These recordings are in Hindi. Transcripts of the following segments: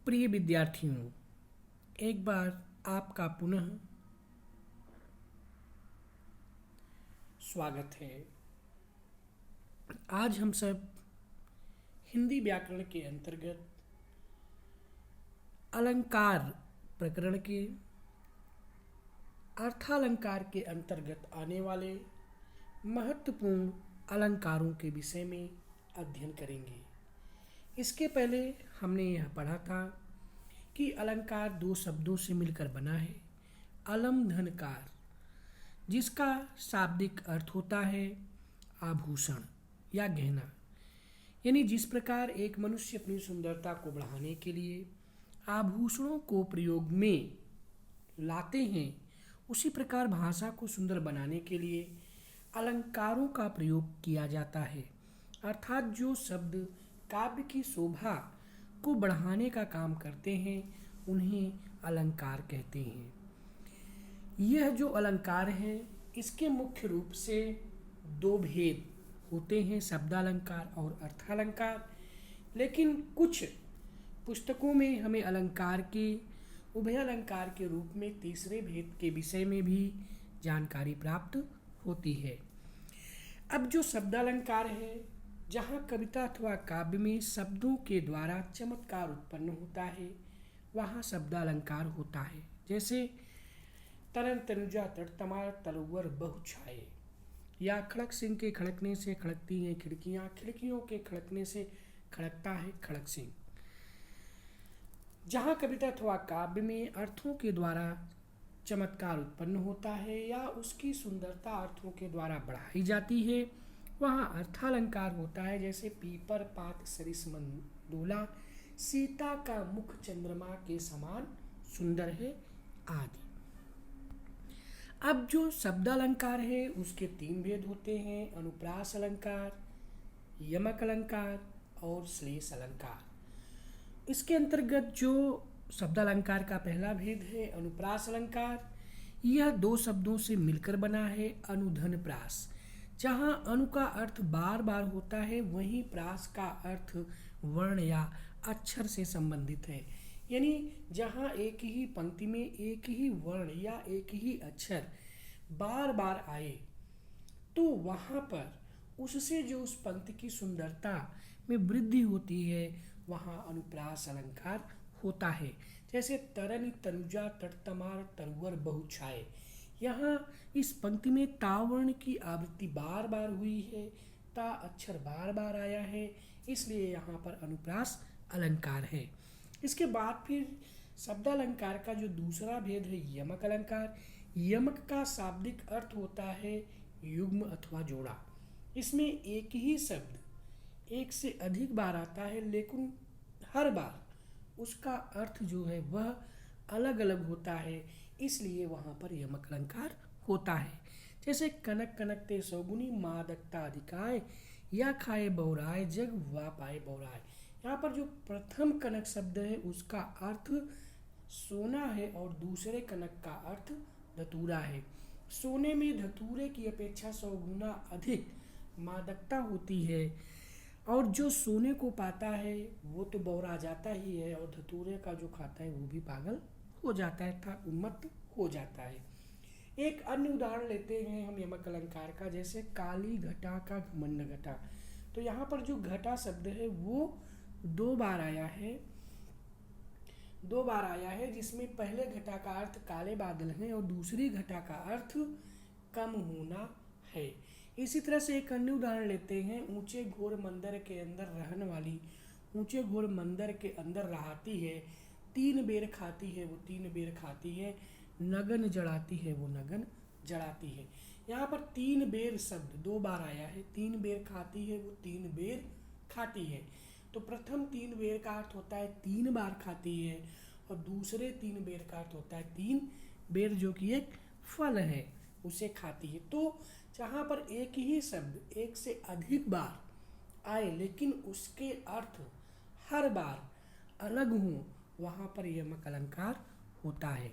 प्रिय विद्यार्थियों, एक बार आपका पुनः स्वागत है। आज हम सब हिंदी व्याकरण के अंतर्गत अलंकार प्रकरण के अर्थालंकार के अंतर्गत आने वाले महत्वपूर्ण अलंकारों के विषय में अध्ययन करेंगे। इसके पहले हमने यह पढ़ा था कि अलंकार दो शब्दों से मिलकर बना है। अलम धनकार, जिसका शाब्दिक अर्थ होता है आभूषण या गहना। यानी जिस प्रकार एक मनुष्य अपनी सुंदरता को बढ़ाने के लिए आभूषणों को प्रयोग में लाते हैं, उसी प्रकार भाषा को सुंदर बनाने के लिए अलंकारों का प्रयोग किया जाता है। अर्थात जो शब्द काव्य की शोभा को बढ़ाने का काम करते हैं, उन्हें अलंकार कहते हैं। यह जो अलंकार है, इसके मुख्य रूप से दो भेद होते हैं, शब्दालंकार और अर्थालंकार। लेकिन कुछ पुस्तकों में हमें अलंकार के उभय अलंकार के रूप में तीसरे भेद के विषय में भी जानकारी प्राप्त होती है। अब जो शब्दालंकार है, जहाँ कविता अथवा काव्य में शब्दों के द्वारा चमत्कार उत्पन्न होता है, वहाँ शब्दालंकार होता है। जैसे तरन तनुजा तटतमार तलवर बहु छाए, या खड़क सिंह के खड़कने से खड़कती हैं खिड़कियाँ, खिड़कियों के खड़कने से खड़कता है खड़क सिंह। जहाँ कविता अथवा काव्य में अर्थों के द्वारा चमत्कार उत्पन्न होता है या उसकी सुंदरता अर्थों के द्वारा बढ़ाई जाती है, वहाँ अर्थालंकार होता है। जैसे पीपर पात सरिस मंडोला, सीता का मुख चंद्रमा के समान सुंदर है आदि। अब जो शब्दालंकार है, उसके तीन भेद होते हैं, अनुप्रास अलंकार, यमक अलंकार और श्लेष अलंकार। इसके अंतर्गत जो शब्दालंकार का पहला भेद है अनुप्रास अलंकार, यह दो शब्दों से मिलकर बना है, अनुधन प्रास। जहाँ अनु का अर्थ बार बार होता है, वहीं प्रास का अर्थ वर्ण या अक्षर से संबंधित है। यानी जहाँ एक ही पंक्ति में एक ही वर्ण या एक ही अक्षर बार बार आए, तो वहाँ पर उससे जो उस पंक्ति की सुंदरता में वृद्धि होती है, वहाँ अनुप्रास अलंकार होता है। जैसे तरनि तनुजा तटतमार तरुवर बहु छाए, यहाँ इस पंक्ति में तावर्ण की आवृत्ति बार बार हुई है, ता अक्षर बार बार आया है, इसलिए यहाँ पर अनुप्रास अलंकार है। इसके बाद फिर शब्दालंकार का जो दूसरा भेद है यमक अलंकार। यमक का शाब्दिक अर्थ होता है युग्म अथवा जोड़ा। इसमें एक ही शब्द एक से अधिक बार आता है, लेकिन हर बार उसका अर्थ जो है वह अलग अलग होता है, इसलिए वहाँ पर यमक अलंकार होता है। जैसे कनक कनकते सौगुनी मादकता अधिकाय, या खाए बौराय जग वा पाए बौराय। यहाँ पर जो प्रथम कनक शब्द है, उसका अर्थ सोना है और दूसरे कनक का अर्थ धतूरा है। सोने में धतूरे की अपेक्षा 100 गुना अधिक मादकता होती है, और जो सोने को पाता है वो तो बौरा जाता ही है, और धतूरे का जो खाता है वो भी पागल हो जाता है था उन्मत्त हो जाता है। एक अन्य उदाहरण लेते हैं हम यमक अलंकार का, जैसे काली घटा का घमंड घटा। तो यहाँ पर जो घटा शब्द है वो दो बार आया है, जिसमें पहले घटा का अर्थ काले बादल हैं और दूसरी घटा का अर्थ कम होना है। इसी तरह से एक अन्य उदाहरण लेते हैं, ऊंचे घोर मंदिर के अंदर रहने वाली, ऊंचे घोर मंदिर के अंदर रहाती है, 3 बेर खाती है वो 3 बेर खाती है, नगन जड़ाती है वो नगन जड़ाती है। यहाँ पर 3 बेर शब्द 2 बार आया है, 3 बेर खाती है वो 3 बेर खाती है। तो प्रथम 3 बेर का अर्थ होता है 3 बार खाती है, और दूसरे 3 बेर का अर्थ होता है 3 बेर, जो कि एक फल है, उसे खाती है। तो जहाँ पर एक ही शब्द एक से अधिक बार आए, लेकिन उसके अर्थ हर बार अलग हों, वहाँ पर यमक अलंकार होता है।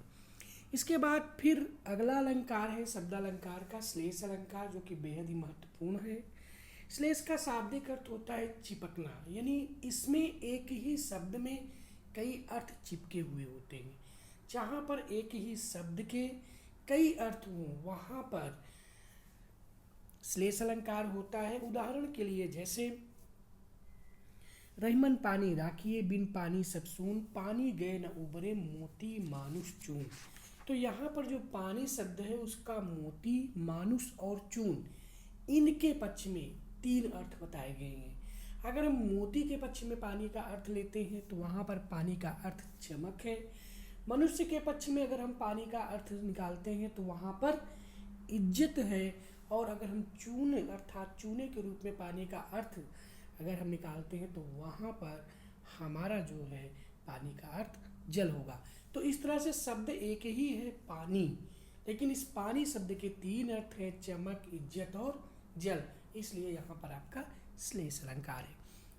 इसके बाद फिर अगला अलंकार है शब्दालंकार का श्लेष अलंकार, जो कि बेहद ही महत्वपूर्ण है। श्लेष का शाब्दिक अर्थ होता है चिपकना, यानी इसमें एक ही शब्द में कई अर्थ चिपके हुए होते हैं। जहाँ पर एक ही शब्द के कई अर्थ हों वहाँ पर श्लेष अलंकार होता है। उदाहरण के लिए जैसे रहीमन पानी राखिए, बिन पानी सब सून, पानी गए न उबरे, मोती मानुष चून। तो यहाँ पर जो पानी शब्द है उसका मोती, मानुष और चून इनके पक्ष में 3 अर्थ बताए गए हैं। अगर हम मोती के पक्ष में पानी का अर्थ लेते हैं तो वहाँ पर पानी का अर्थ चमक है। मनुष्य के पक्ष में अगर हम पानी का अर्थ निकालते हैं तो वहाँ पर इज्जत है। और अगर हम चून अर्थात चूने के रूप में पानी का अर्थ अगर हम निकालते हैं तो वहाँ पर हमारा जो है पानी का अर्थ जल होगा। तो इस तरह से शब्द एक ही है पानी, लेकिन इस पानी शब्द के 3 अर्थ हैं, चमक, इज्जत और जल, इसलिए यहाँ पर आपका श्लेष अलंकार है।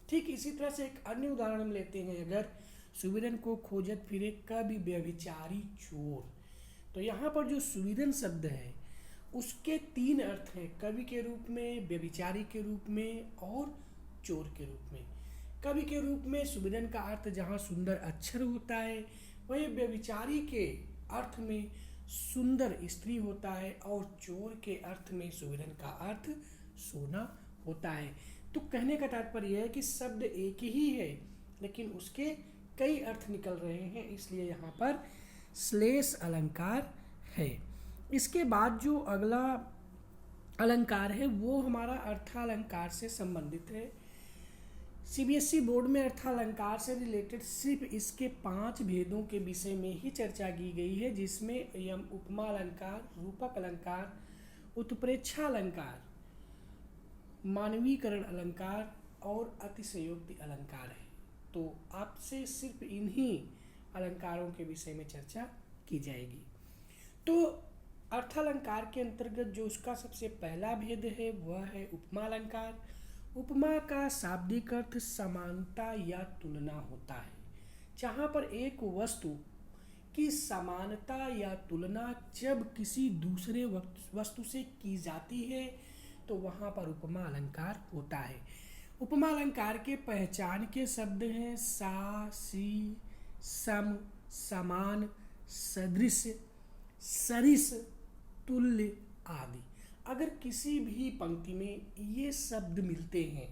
ठीक इसी तरह से एक अन्य उदाहरण हम लेते हैं, अगर सुविरन को खोजत फिरे कवि व्यभिचारी चोर। तो यहाँ पर जो सुविरन शब्द है उसके 3 अर्थ हैं, कवि के रूप में, व्यभिचारी के रूप में और चोर के रूप में। कवि के रूप में सुविरन का अर्थ जहाँ सुंदर अक्षर होता है, वहीं व्यभिचारी के अर्थ में सुंदर स्त्री होता है और चोर के अर्थ में सुविरन का अर्थ सोना होता है। तो कहने का तात्पर्य है कि शब्द एक ही है लेकिन उसके कई अर्थ निकल रहे हैं, इसलिए यहाँ पर श्लेष अलंकार है। इसके बाद जो अगला अलंकार है वो हमारा अर्थालंकार से संबंधित है। सीबीएसई बोर्ड में अर्थालंकार से रिलेटेड सिर्फ इसके 5 भेदों के विषय में ही चर्चा की गई है, जिसमें यम उपमा अलंकार, रूपक अलंकार, उत्प्रेक्षा अलंकार, मानवीकरण अलंकार और अतिशयोक्ति अलंकार है। तो आपसे सिर्फ इन्हीं अलंकारों के विषय में चर्चा की जाएगी। तो अर्थालंकार के अंतर्गत जो उसका सबसे पहला भेद है वह है उपमा अलंकार। उपमा का शाब्दिक अर्थ समानता या तुलना होता है। जहाँ पर एक वस्तु की समानता या तुलना जब किसी दूसरे वस्तु से की जाती है तो वहाँ पर उपमा अलंकार होता है। उपमा अलंकार के पहचान के शब्द हैं सा, सी, सम, समान, सदृश, सरिस, तुल्य आदि। अगर किसी भी पंक्ति में ये शब्द मिलते हैं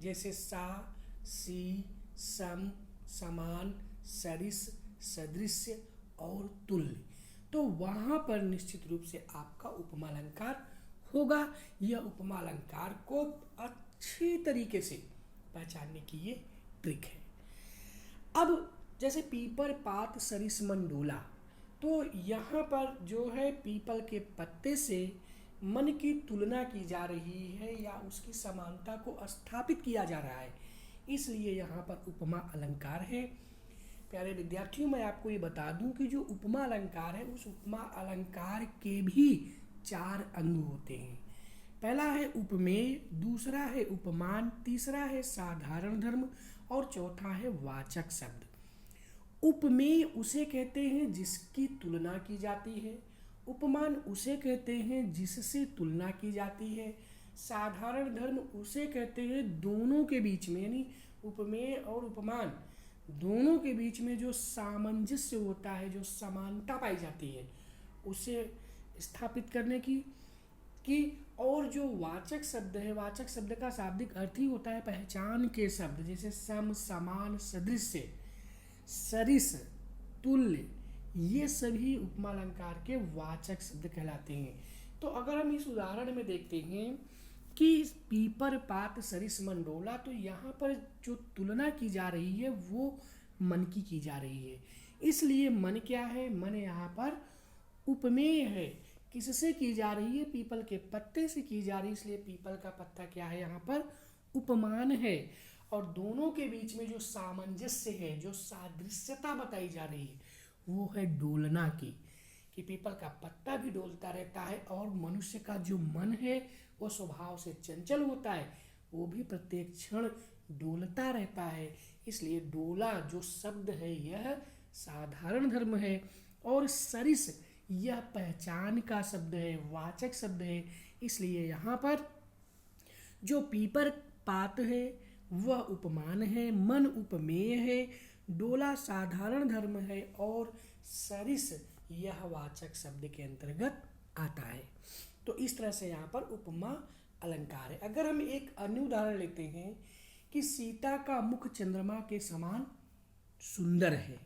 जैसे सा, सी, सम, समान, सरिस, सदृश्य और तुल्य, तो वहाँ पर निश्चित रूप से आपका उपमा अलंकार होगा। यह उपमा अलंकार को अच्छी तरीके से पहचानने की ये ट्रिक है। अब जैसे पीपर पात सरिस मन डोला, तो यहाँ पर जो है पीपल के पत्ते से मन की तुलना की जा रही है या उसकी समानता को स्थापित किया जा रहा है, इसलिए यहाँ पर उपमा अलंकार है। प्यारे विद्यार्थियों, मैं आपको ये बता दूं कि जो उपमा अलंकार है उस उपमा अलंकार के भी 4 अंग होते हैं। पहला है उपमेय, दूसरा है उपमान, तीसरा है साधारण धर्म और चौथा है वाचक शब्द। उपमेय उसे कहते हैं जिसकी तुलना की जाती है, उपमान उसे कहते हैं जिससे तुलना की जाती है, साधारण धर्म उसे कहते हैं दोनों के बीच में यानी उपमेय और उपमान दोनों के बीच में जो सामंजस्य होता है, जो समानता पाई जाती है उसे स्थापित करने की। और जो वाचक शब्द है, वाचक शब्द का शाब्दिक अर्थ ही होता है पहचान के शब्द, जैसे सम, समान, सदृश्य, सरिस, तुल्य, ये सभी उपमा अलंकार के वाचक शब्द कहलाते हैं। तो अगर हम इस उदाहरण में देखते हैं कि पीपर पात सरिस मन डोला, तो यहाँ पर जो तुलना की जा रही है वो मन की जा रही है, इसलिए मन क्या है, मन यहाँ पर उपमेय है। किससे की जा रही है? पीपल के पत्ते से की जा रही है, इसलिए पीपल का पत्ता क्या है, यहाँ पर उपमान है। और दोनों के बीच में जो सामंजस्य है, जो सादृश्यता बताई जा रही है वो है डोलना की, कि पीपल का पत्ता भी डोलता रहता है और मनुष्य का जो मन है वो स्वभाव से चंचल होता है, वो भी प्रत्येक क्षण डोलता रहता है। इसलिए डोला जो शब्द है यह साधारण धर्म है, और सरिस यह पहचान का शब्द है, वाचक शब्द है। इसलिए यहाँ पर जो पीपर पात है वह उपमान है, मन उपमेय है, डोला साधारण धर्म है और सरिस यह वाचक शब्द के अंतर्गत आता है। तो इस तरह से यहाँ पर उपमा अलंकार है। अगर हम एक अन्य उदाहरण लेते हैं कि सीता का मुख चंद्रमा के समान सुंदर है,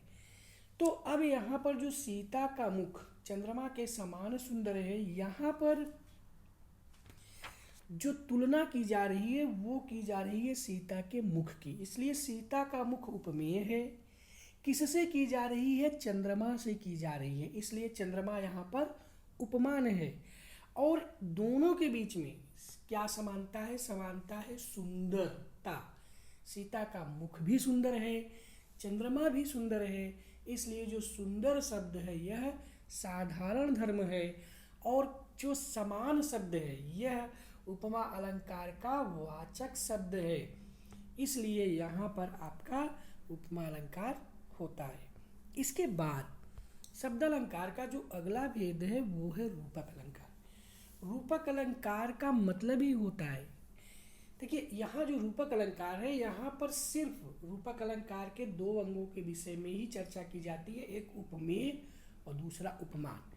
तो अब यहाँ पर जो सीता का मुख चंद्रमा के समान सुंदर है, यहाँ पर जो तुलना की जा रही है वो की जा रही है सीता के मुख की, इसलिए सीता का मुख उपमेय है। किससे की जा रही है? चंद्रमा से की जा रही है, इसलिए चंद्रमा यहाँ पर उपमान है। और दोनों के बीच में क्या समानता है? समानता है सुंदरता। सीता का मुख भी सुंदर है, चंद्रमा भी सुंदर है, इसलिए जो सुंदर शब्द है यह साधारण धर्म है, और जो समान शब्द है यह उपमा अलंकार का वाचक शब्द है, इसलिए यहाँ पर आपका उपमा अलंकार होता है। इसके बाद शब्द अलंकार का जो अगला भेद है वो है रूपक अलंकार। रूपक अलंकार का मतलब ही होता है, देखिए यहाँ जो रूपक अलंकार है यहाँ पर सिर्फ रूपक अलंकार के दो अंगों के विषय में ही चर्चा की जाती है, एक उपमेय और दूसरा उपमान।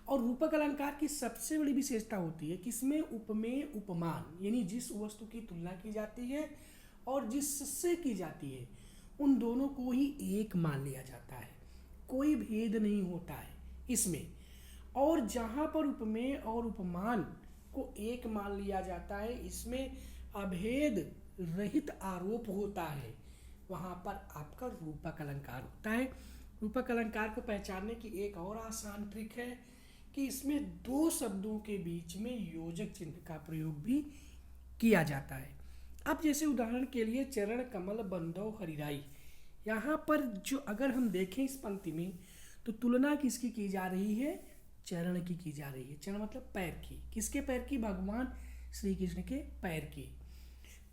और रूपक अलंकार की सबसे बड़ी विशेषता होती है कि इसमें उपमेय उपमान यानी जिस वस्तु की तुलना की जाती है और जिससे की जाती है उन दोनों को ही एक मान लिया जाता है, कोई भेद नहीं होता है इसमें। और जहाँ पर उपमेय और उपमान को एक मान लिया जाता है, इसमें अभेद रहित आरोप होता है, वहाँ पर आपका रूपक अलंकार होता है। रूपक अलंकार को पहचानने की एक और आसान ट्रिक है कि इसमें दो शब्दों के बीच में योजक चिन्ह का प्रयोग भी किया जाता है। अब जैसे उदाहरण के लिए चरण कमल बंधो हरिराई, यहाँ पर जो अगर हम देखें इस पंक्ति में तो तुलना किसकी की जा रही है? चरण की जा रही है। चरण मतलब पैर की, किसके पैर की? भगवान श्री कृष्ण के पैर की।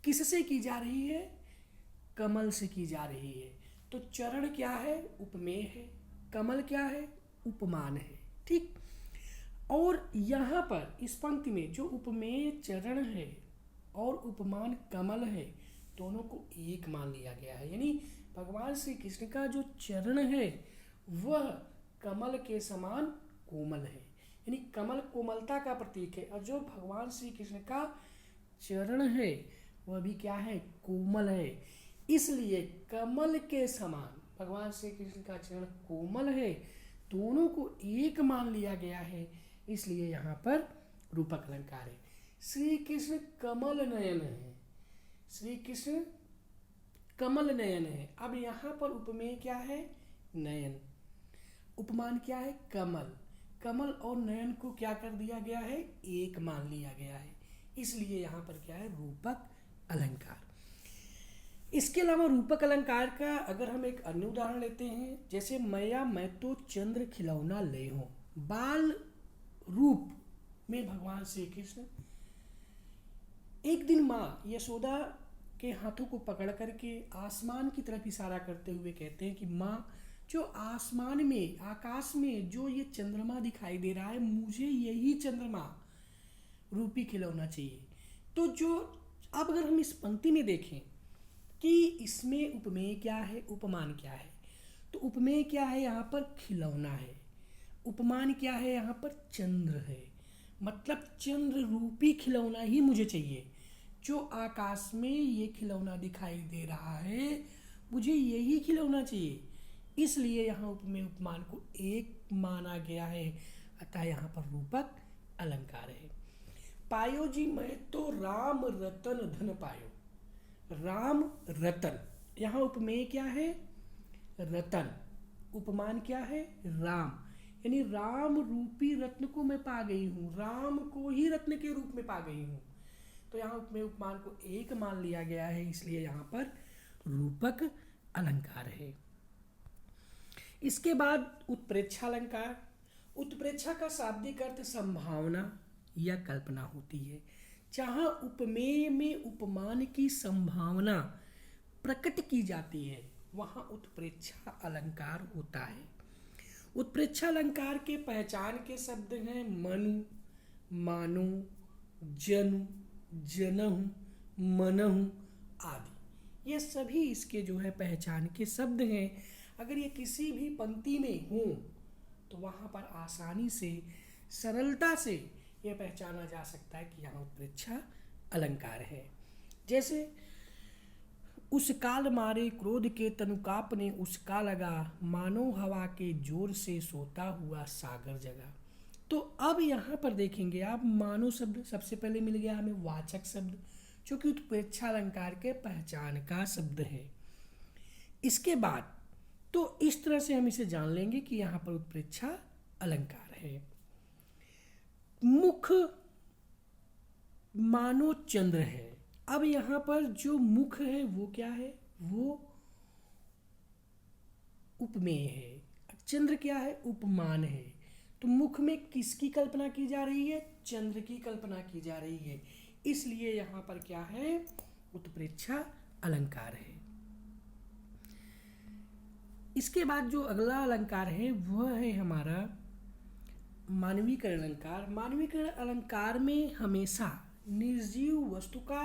किससे की जा रही है? कमल से की जा रही है। तो चरण क्या है? उपमेय है। कमल क्या है? उपमान है। ठीक। और यहाँ पर इस पंक्ति में जो उपमेय चरण है और उपमान कमल है, दोनों को एक मान लिया गया है, यानी भगवान श्री कृष्ण का जो चरण है वह कमल के समान कोमल है, यानी कमल कोमलता का प्रतीक है, और जो भगवान श्री कृष्ण का चरण है वह भी क्या है? कोमल है। इसलिए कमल के समान भगवान श्री कृष्ण का चरण कोमल है, दोनों को एक मान लिया गया है, इसलिए यहाँ पर रूपक अलंकार है। श्री कृष्ण कमल नयन है, श्री कृष्ण कमल नयन है। अब यहाँ पर उपमेय क्या है? नयन। उपमान क्या है? कमल। कमल और नयन को क्या कर दिया गया है? एक मान लिया गया है, इसलिए यहाँ पर क्या है? रूपक अलंकार। इसके अलावा रूपक अलंकार का अगर हम एक अन्य उदाहरण लेते हैं, जैसे मैया मैं तो चंद्र खिलौना ले हूं। बाल रूप में भगवान श्री कृष्ण एक दिन माँ यशोदा के हाथों को पकड़ करके आसमान की तरफ इशारा करते हुए कहते हैं कि माँ, जो आसमान में आकाश में जो ये चंद्रमा दिखाई दे रहा है, मुझे यही चंद्रमा रूपी खिलौना चाहिए। तो जो अब अगर हम इस पंक्ति में देखें कि इसमें उपमेय क्या है, उपमान क्या है, तो उपमेय क्या है? यहाँ पर खिलौना है। उपमान क्या है? यहाँ पर चंद्र है, मतलब चंद्र रूपी खिलौना ही मुझे चाहिए। जो आकाश में ये खिलौना दिखाई दे रहा है, मुझे यही खिलौना चाहिए, इसलिए यहाँ उपमेय उपमान को एक माना गया है, अतः यहाँ पर रूपक अलंकार है। पायो जी मैं तो राम रतन धन पायो। राम रतन, यहाँ उपमेय क्या है? रतन। उपमान क्या है? राम, यानी राम रूपी रत्न को मैं पा गई हूँ, राम को ही रत्न के रूप में पा गई हूँ। तो यहाँ उपमेय उपमान को एक मान लिया गया है, इसलिए यहाँ पर रूपक अलंकार है। इसके बाद उत्प्रेक्षा अलंकार। उत्प्रेक्षा का शाब्दिक अर्थ संभावना या कल्पना होती है। जहाँ उपमेय में उपमान की संभावना प्रकट की जाती है वहाँ उत्प्रेक्षा अलंकार होता है। उत्प्रेक्षा अलंकार के पहचान के शब्द हैं मनु, मानु, जनु, जनहु, मनहु आदि। ये सभी इसके जो है पहचान के शब्द हैं। अगर ये किसी भी पंक्ति में हों तो वहाँ पर आसानी से, सरलता से यह पहचाना जा सकता है कि यहाँ उत्प्रेक्षा अलंकार है। जैसे उस काल मारे क्रोध के तनुकाप ने उसका लगा, मानो हवा के जोर से सोता हुआ सागर जगा। तो अब यहाँ पर देखेंगे आप, मानो शब्द सबसे पहले मिल गया हमें वाचक शब्द, जो कि उत्प्रेक्षा अलंकार के पहचान का शब्द है। इसके बाद तो इस तरह से हम इसे जान लेंगे कि यहाँ पर उत्प्रेक्षा अलंकार है। मुख मानो चंद्र है। अब यहाँ पर जो मुख है वो क्या है, वो उपमेय है। चंद्र क्या है, उपमान है। तो मुख में किसकी कल्पना की जा रही है, चंद्र की कल्पना की जा रही है, इसलिए यहाँ पर क्या है, उत्प्रेक्षा अलंकार है। इसके बाद जो अगला अलंकार है वह है हमारा मानवीकरण अलंकार। मानवीकरण अलंकार में हमेशा निर्जीव वस्तु का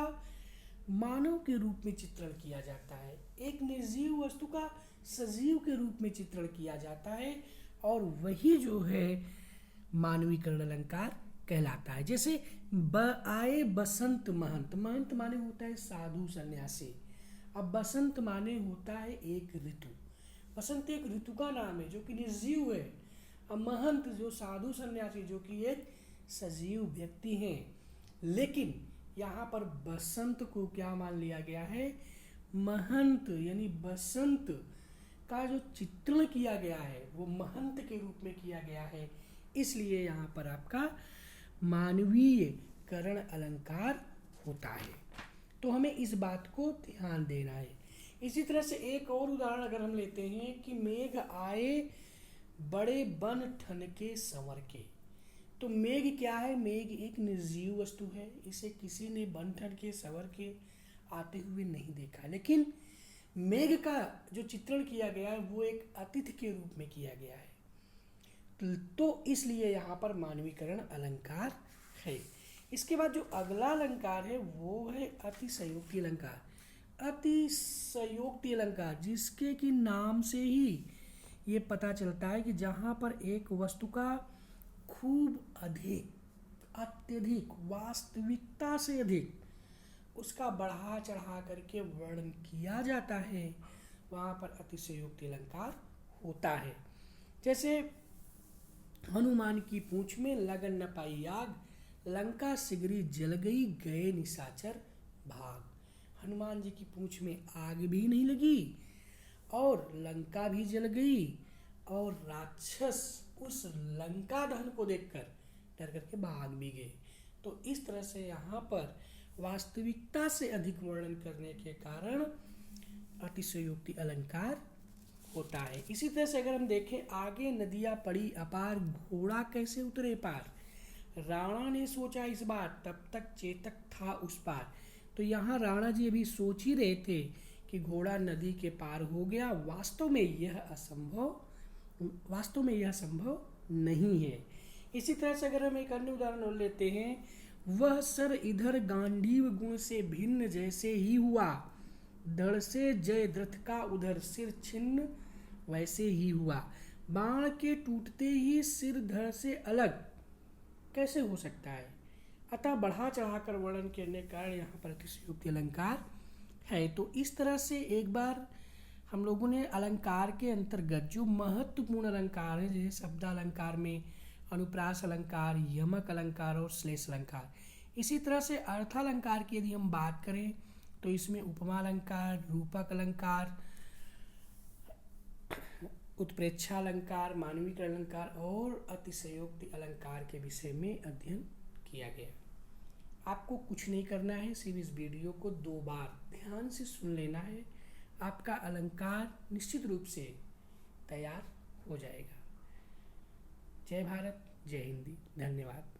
मानव के रूप में चित्रण किया जाता है, एक निर्जीव वस्तु का सजीव के रूप में चित्रण किया जाता है, और वही जो है मानवीकरण अलंकार कहलाता है। जैसे आए बसंत महंत, महंत माने होता है साधु सन्यासी, अब बसंत माने होता है एक ऋतु। बसंत एक ऋतु का नाम है जो कि निर्जीव है। अब महंत जो साधु सन्यासी जो कि एक सजीव व्यक्ति हैं, लेकिन यहाँ पर बसंत को क्या मान लिया गया है, महंत यानी बसंत का जो चित्रण किया गया है वो महंत के रूप में किया गया है, इसलिए यहाँ पर आपका मानवीयकरण अलंकार होता है। तो हमें इस बात को ध्यान देना है। इसी तरह से एक और उदाहरण अगर हम लेते हैं कि मेघ आए बड़े बन ठनके संवर के, तो मेघ क्या है, मेघ एक निर्जीव वस्तु है, इसे किसी ने बन ठन के संवर के आते हुए नहीं देखा, लेकिन मेघ का जो चित्रण किया गया है वो एक अतिथि के रूप में किया गया है, तो इसलिए यहाँ पर मानवीकरण अलंकार है। इसके बाद जो अगला अलंकार है वो है अतिशयोक्ति अलंकार। अतिशयोक्ति अलंकार जिसके कि नाम से ही ये पता चलता है कि जहाँ पर एक वस्तु का खूब अधिक, अत्यधिक, वास्तविकता से अधिक उसका बढ़ा चढ़ा करके वर्णन किया जाता है, वहाँ पर अतिशयोक्ति अलंकार होता है। जैसे हनुमान की पूंछ में लगन न पाई आग, लंका सिगरी जल गई गए निशाचर भाग। हनुमान जी की पूंछ में आग भी नहीं लगी और लंका भी जल गई, और राक्षस उस लंका दहन को देखकर डर करके भाग भी गए। तो इस तरह से यहाँ पर वास्तविकता से अधिक वर्णन करने के कारण अतिशयोक्ति अलंकार होता है। इसी तरह से अगर हम देखें, आगे नदियाँ पड़ी अपार, घोड़ा कैसे उतरे पार, राणा ने सोचा इस बार, तब तक चेतक था उस पार। तो यहाँ राणा जी अभी सोच ही रहे थे कि घोड़ा नदी के पार हो गया, वास्तव में यह संभव नहीं है। इसी तरह से अगर हम एक अन्य उदाहरण लेते हैं, वह सर इधर गांडीव गुण से भिन्न जैसे ही हुआ, धड़ से जय द्रथ का उधर सिर छिन्न वैसे ही हुआ। बाण के टूटते ही सिर धड़ से अलग कैसे हो सकता है। अतः बढ़ा चढ़ाकर वर्णन करने के कारण यहाँ पर अतिशयोक्ति अलंकार है। तो इस तरह से एक बार हम लोगों ने अलंकार के अंतर्गत जो महत्वपूर्ण अलंकार है, जैसे शब्दालंकार में अनुप्रास अलंकार, यमक अलंकार और श्लेष अलंकार, इसी तरह से अर्थालंकार की यदि हम बात करें तो इसमें उपमा अलंकार, रूपक अलंकार, उत्प्रेक्षा अलंकार, मानवीकरण अलंकार और अतिशयोक्ति अलंकार के विषय में अध्ययन किया गया। आपको कुछ नहीं करना है, सिर्फ इस वीडियो को 2 बार ध्यान से सुन लेना है, आपका अलंकार निश्चित रूप से तैयार हो जाएगा। जय भारत, जय हिंदी, धन्यवाद।